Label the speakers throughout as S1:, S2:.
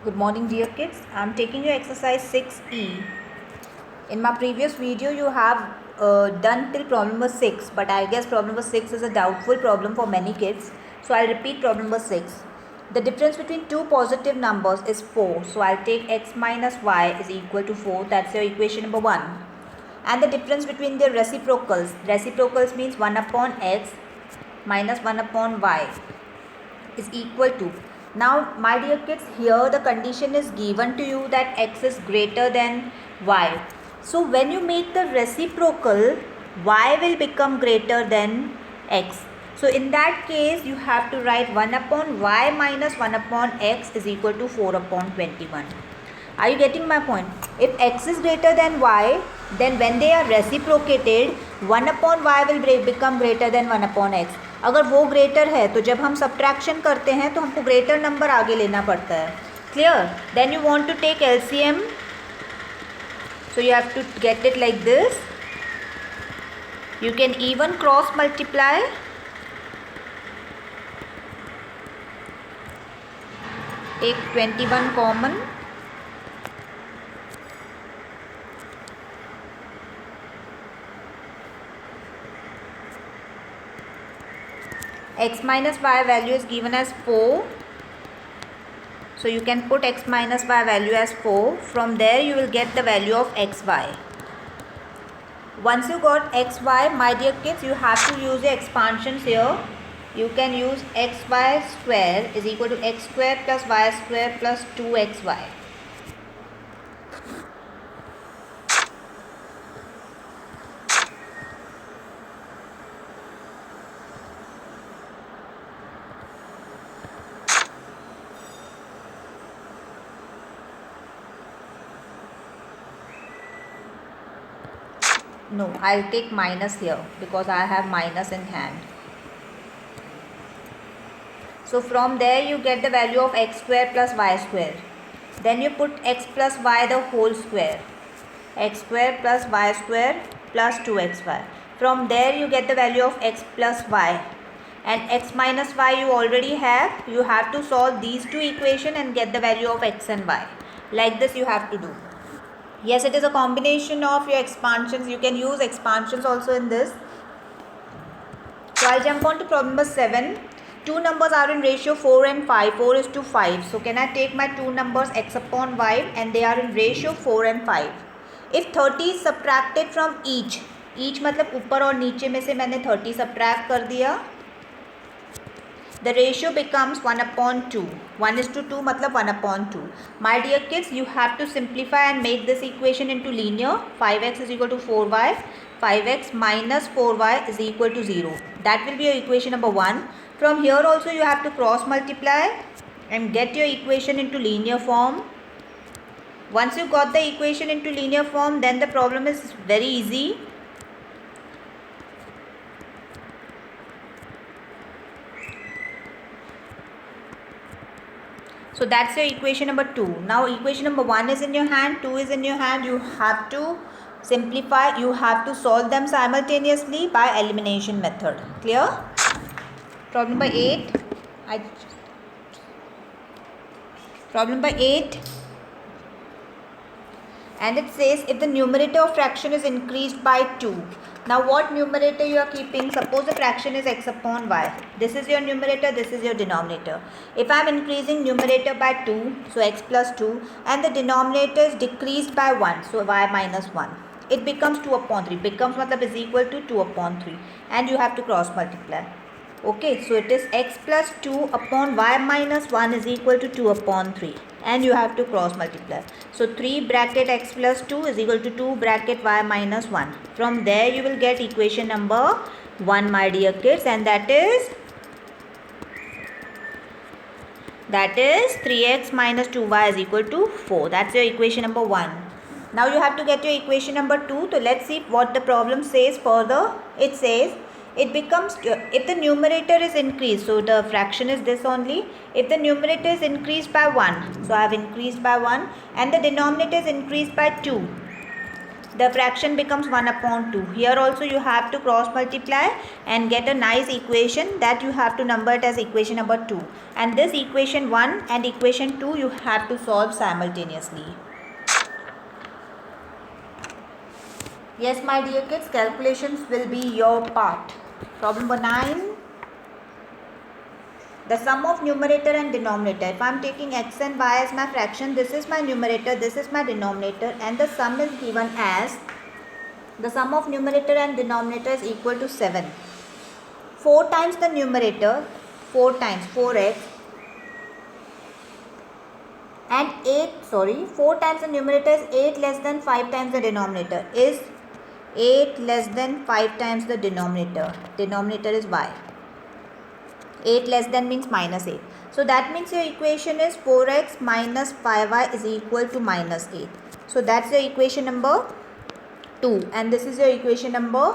S1: Good morning dear kids. I am taking your exercise 6E. In my previous video you have done till problem number 6, but I guess problem number 6 is a doubtful problem for many kids. So I'll repeat problem number 6. The difference between two positive numbers is 4. So I'll take x minus y is equal to 4. That's your equation number 1. And the difference between their reciprocals means 1 upon x minus 1 upon y is equal to. Now my dear kids, here the condition is given to you that x is greater than y. So when you make the reciprocal, y will become greater than x. So in that case you have to write 1 upon y minus 1 upon x is equal to 4 upon 21. Are you getting my point? If x is greater than y, then when they are reciprocated, 1 upon y will become greater than 1 upon x. अगर वो greater है तो जब हम subtraction करते हैं तो हमको ग्रेटर नंबर आगे लेना पड़ता है. Clear? Then you want to take LCM, so you have to get it like this. You can even cross multiply. Take 21 common. X minus y value is given as 4. So you can put x minus y value as 4. From there you will get the value of xy. Once you got xy, my dear kids, you have to use the expansions here. You can use xy square is equal to x square plus y square plus 2xy. No, I'll take minus here because I have minus in hand. So from there you get the value of x square plus y square. Then you put x plus y the whole square. X square plus y square plus 2xy. From there you get the value of x plus y. And x minus y you already have. You have to solve these two equations and get the value of x and y. Like this you have to do. Yes, it is a combination of your expansions. You can use expansions also in this. So I'll jump on to problem number 7. Two numbers are in ratio 4 and 5. 4 is to 5. So can I take my two numbers x upon y and they are in ratio 4 and 5. If 30 is subtracted from each मतलब ऊपर और नीचे में से मैंने 30 subtract कर दिया, the ratio becomes 1 upon 2. 1 is to 2 मतलब 1 upon 2. My dear kids, you have to simplify and make this equation into linear. 5x is equal to 4y. 5x minus 4y is equal to 0. That will be your equation number 1. From here also you have to cross multiply and get your equation into linear form. Once you got the equation into linear form, then the problem is very easy. So that's your equation number 2. Now equation number 1 is in your hand, 2 is in your hand. You have to simplify, you have to solve them simultaneously by elimination method. Clear? Problem number 8. Problem number 8. And it says if the numerator of fraction is increased by 2. Now what numerator you are keeping? Suppose the fraction is x upon y. This is your numerator, this is your denominator. If I am increasing numerator by 2, so x plus 2, and the denominator is decreased by 1, so y minus 1. It becomes 2 upon 3. Becomes matlab is equal to 2 upon 3. And you have to cross multiply. Okay, so it is x plus 2 upon y minus 1 is equal to 2 upon 3. And you have to cross multiply. So 3 bracket x plus 2 is equal to 2 bracket y minus 1. From there you will get equation number 1, my dear kids, and that is 3x minus 2y is equal to 4. That's your equation number 1. Now you have to get your equation number 2. So let's see what the problem says further. It says it becomes, if the numerator is increased, so the fraction is this only. If the numerator is increased by 1, so I have increased by 1, and the denominator is increased by 2. the fraction becomes 1 upon 2. Here also you have to cross multiply and get a nice equation that you have to number it as equation number 2. And this equation 1 and equation 2 you have to solve simultaneously. Yes, my dear kids, calculations will be your part. Problem number 9. The sum of numerator and denominator. If I am taking x and y as my fraction, this is my numerator, this is my denominator, and the sum is given as, the sum of numerator and denominator is equal to 7. 4 times the numerator, 4 times 4x, and 4 times the numerator is 8 less than 5 times the denominator, is 8 less than 5 times the denominator. Denominator is y. 8 less than means minus 8. So that means your equation is 4x minus 5y is equal to minus 8. So that's your equation number 2, and this is your equation number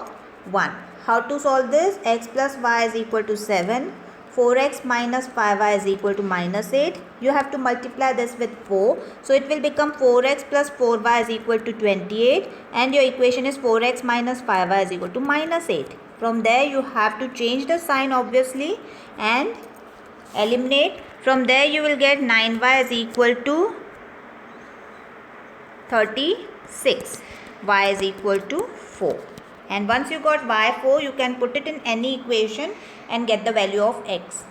S1: 1. How to solve this? X plus y is equal to 7. 4x minus 5y is equal to minus 8. You have to multiply this with 4. So it will become 4x plus 4y is equal to 28. And your equation is 4x minus 5y is equal to minus 8. From there you have to change the sign obviously and eliminate. From there you will get 9y is equal to 36. Y is equal to 4. And once you got y 4, you can put it in any equation and get the value of x.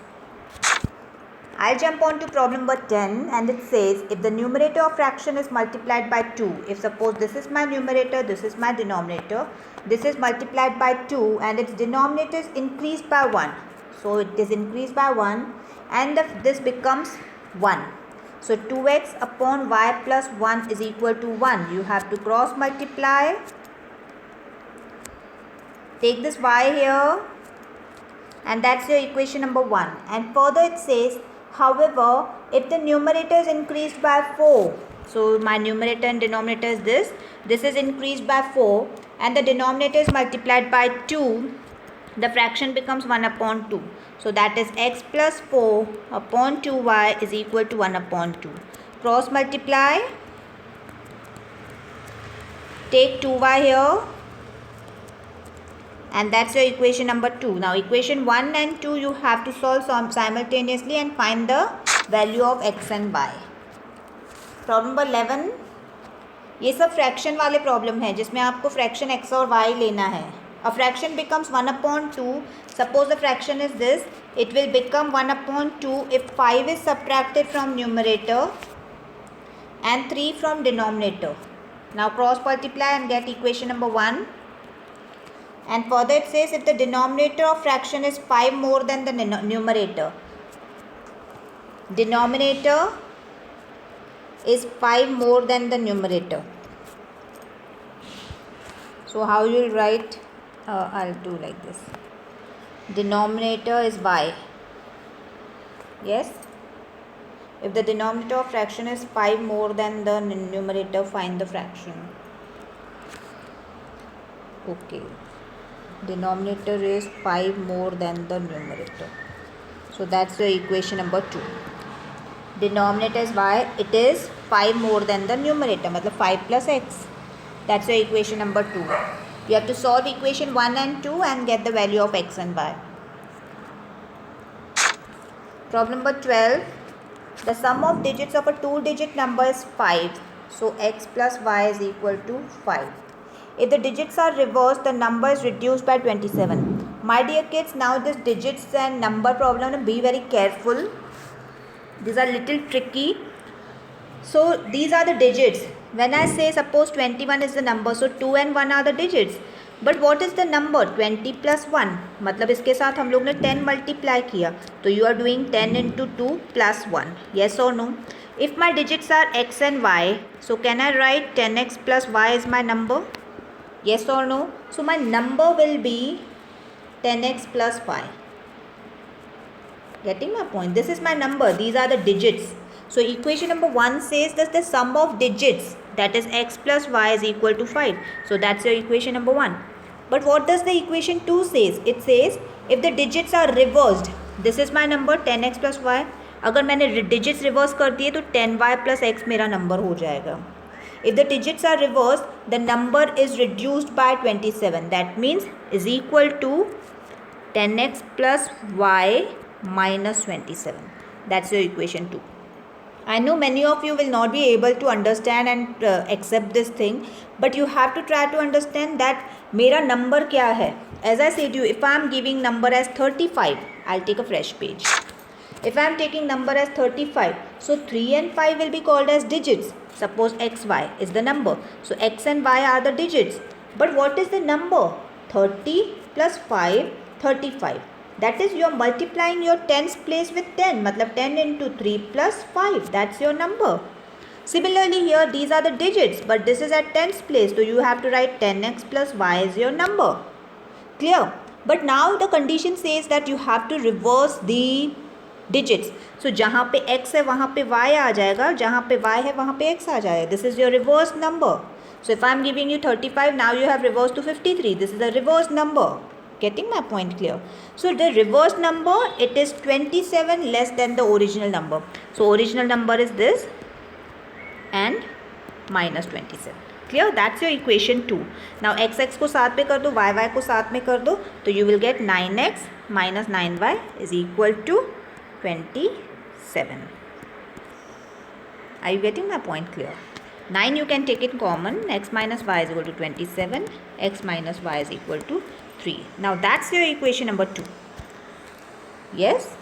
S1: I'll jump on to problem number 10, and it says if the numerator of fraction is multiplied by 2, if suppose this is my numerator, this is my denominator, this is multiplied by 2 and its denominator is increased by 1. So it is increased by 1 and this becomes 1. So 2x upon y plus 1 is equal to 1. You have to cross multiply. Take this y here, and that's your equation number 1. And further it says, however, if the numerator is increased by 4, so my numerator and denominator is this is increased by 4 and the denominator is multiplied by 2, the fraction becomes 1 upon 2. So that is x plus 4 upon 2y is equal to 1 upon 2. Cross multiply. Take 2y here. And that's your equation number 2. Now equation 1 and 2 you have to solve simultaneously and find the value of x and y. Problem number 11. ये सब fraction वाले problem है जिसमें आपको fraction x और y लेना है. A fraction becomes 1 upon 2. Suppose the fraction is this. It will become 1 upon 2 if 5 is subtracted from numerator and 3 from denominator. Now cross multiply and get equation number 1. And further it says if the denominator of fraction is 5 more than the numerator. Denominator is 5 more than the numerator. So how you will write? I'll do like this. Denominator is y. Yes. If the denominator of fraction is 5 more than the numerator, find the fraction. Okay. Denominator is 5 more than the numerator. So that's your equation number 2. Denominator is y. It is 5 more than the numerator. मतलब 5 plus x. That's your equation number 2. You have to solve equation 1 and 2 and get the value of x and y. Problem number 12. The sum of digits of a 2-digit number is 5. So x plus y is equal to 5. If the digits are reversed, the number is reduced by 27. My dear kids, now this digits and number problem, be very careful. These are little tricky. So these are the digits. When I say suppose 21 is the number, so 2 and 1 are the digits. But what is the number? 20 plus 1. मतलब इसके साथ हम लोग ने 10 multiply किया. तो you are doing 10 into 2 plus 1. Yes or no? If my digits are x and y, so can I write 10x plus y is my number? Yes or no? So my number will be 10x plus y. Getting my point? This is my number. These are the digits. So equation number 1 says that the sum of digits, that is x plus y is equal to 5. So that's your equation number 1. But what does the equation 2 says? It says if the digits are reversed, this is my number 10x plus y. अगर मैंने digits reverse कर दिए तो 10y plus x मेरा number हो जाएगा. If the digits are reversed, the number is reduced by 27. That means is equal to 10x plus y minus 27. That's your equation 2. I know many of you will not be able to understand and accept this thing, but you have to try to understand that मेरा number क्या है. As I said you, if I am giving number as 35, I'll take a fresh page. If I am taking number as 35, so 3 and 5 will be called as digits. Suppose x, y is the number. So x and y are the digits. But what is the number? 30 plus 5, 35. That is, you are multiplying your tens place with 10. Matlab 10 into 3 plus 5. That's your number. Similarly here, these are the digits, but this is at tens place. So you have to write 10x plus y is your number. Clear? But now the condition says that you have to reverse the digits. So जहाँ पे x है वहाँ पे y आ जाएगा, जहाँ पे y है वहाँ पे x आ जाएगा. This is your reverse number. So if I am giving you 35, now you have reversed to 53. This is a reverse number. Getting my point clear? So the reverse number, it is 27 less than the original number. So original number is this and minus 27. Clear? That's your equation 2. Now x को साथ में कर दो, y को साथ में कर दो, तो you will get 9x minus 9y is equal to 27. Are you getting my point clear? 9 you can take it common. X minus y is equal to 27. X minus y is equal to 3. Now that's your equation number 2. Yes?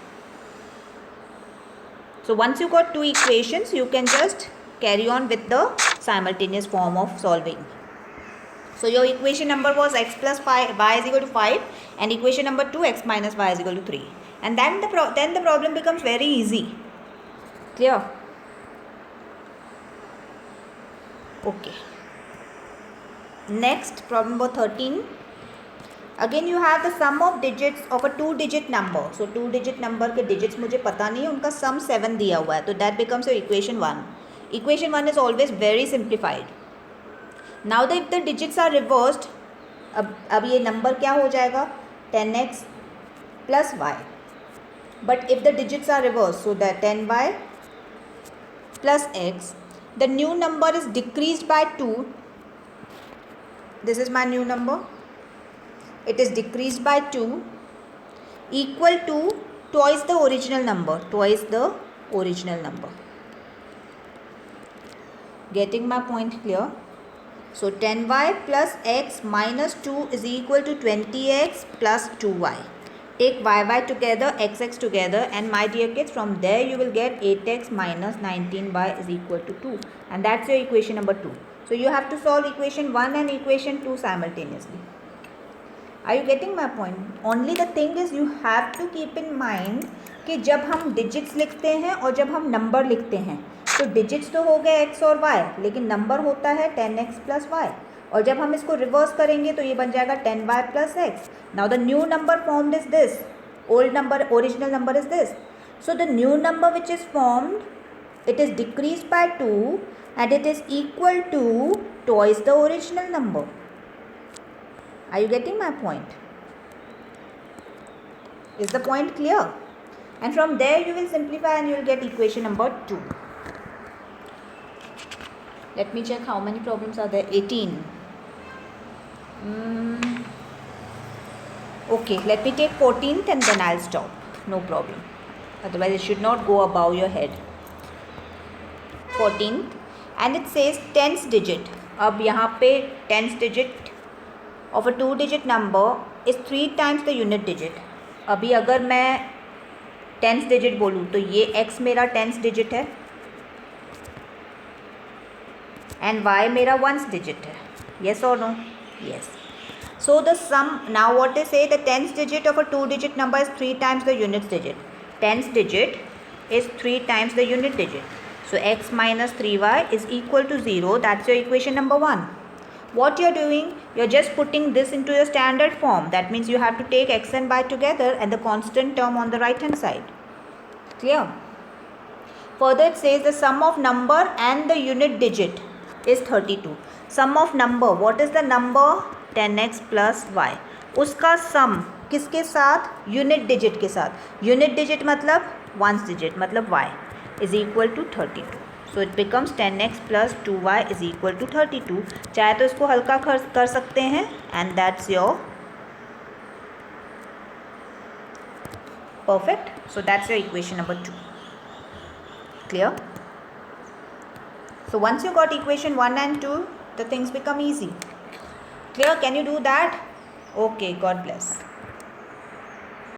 S1: So once you got two equations, you can just carry on with the simultaneous form of solving. So your equation number was x plus 5, y is equal to 5, and equation number 2, x minus y is equal to 3. And then the problem becomes very easy. Clear? Okay. Next, problem number 13. Again you have the sum of digits of a 2-digit number. So 2-digit number के digits मुझे पता नहीं है, उनका sum 7 दिया हुआ है. तो that becomes your equation 1. Equation 1 is always very simplified. Now if the digits are reversed, अब ये number क्या हो जाएगा? 10x plus y. But if the digits are reversed, so that 10y plus x, the new number is decreased by 2. This is my new number. It is decreased by 2 equal to twice the original number. Twice the original number. Getting my point clear? So 10y plus x minus 2 is equal to 20x plus 2y. Take y together, x together, and my dear kids, from there you will get 8x minus 19y is equal to 2. And that's your equation number 2. So you have to solve equation 1 and equation 2 simultaneously. Are you getting my point? Only the thing is you have to keep in mind कि जब हम digits लिखते हैं और जब हम number लिखते हैं, तो digits तो हो गए x और y, लेकिन number होता है 10x plus y. और जब हम इसको रिवर्स करेंगे तो ये बन जाएगा 10y plus x. Now the new number formed is this. Old number, original number is this. So the new number which is formed, it is decreased by 2 and it is equal to twice the original number. Are you getting my point? Is the point clear? And from there you will simplify and you will get equation number 2. Let me check how many problems are there. 18. Okay, let me take 14th and then I'll stop. No problem. Otherwise it should not go above your head. 14th, and it says tens digit. अब यहाँ पे tens digit of a 2-digit number is 3 times the unit digit. अभी अगर मैं tens digit बोलूँ तो ये x मेरा tens digit है and y मेरा ones digit है. Yes or no? Yes. So the sum, now what they say, the tens digit of a 2-digit number is 3 times the unit digit. Tens digit is 3 times the unit digit. So x minus 3y is equal to 0. That's your equation number 1. What you're doing, you're just putting this into your standard form. That means you have to take x and y together and the constant term on the right hand side. Clear? Further it says the sum of number and the unit digit is 32. Sum of number, what is the number? 10x plus y. उसका sum किसके साथ? Unit digit के साथ. Unit digit मतलब ones digit मतलब y is equal to 32. So it becomes 10x plus 2y is equal to 32. चाहे तो इसको हल्का कर सकते हैं and that's your perfect. So that's your equation number 2. Clear? So once you got equation 1 and 2, the things become easy. Clear? Can you do that? Okay, God bless.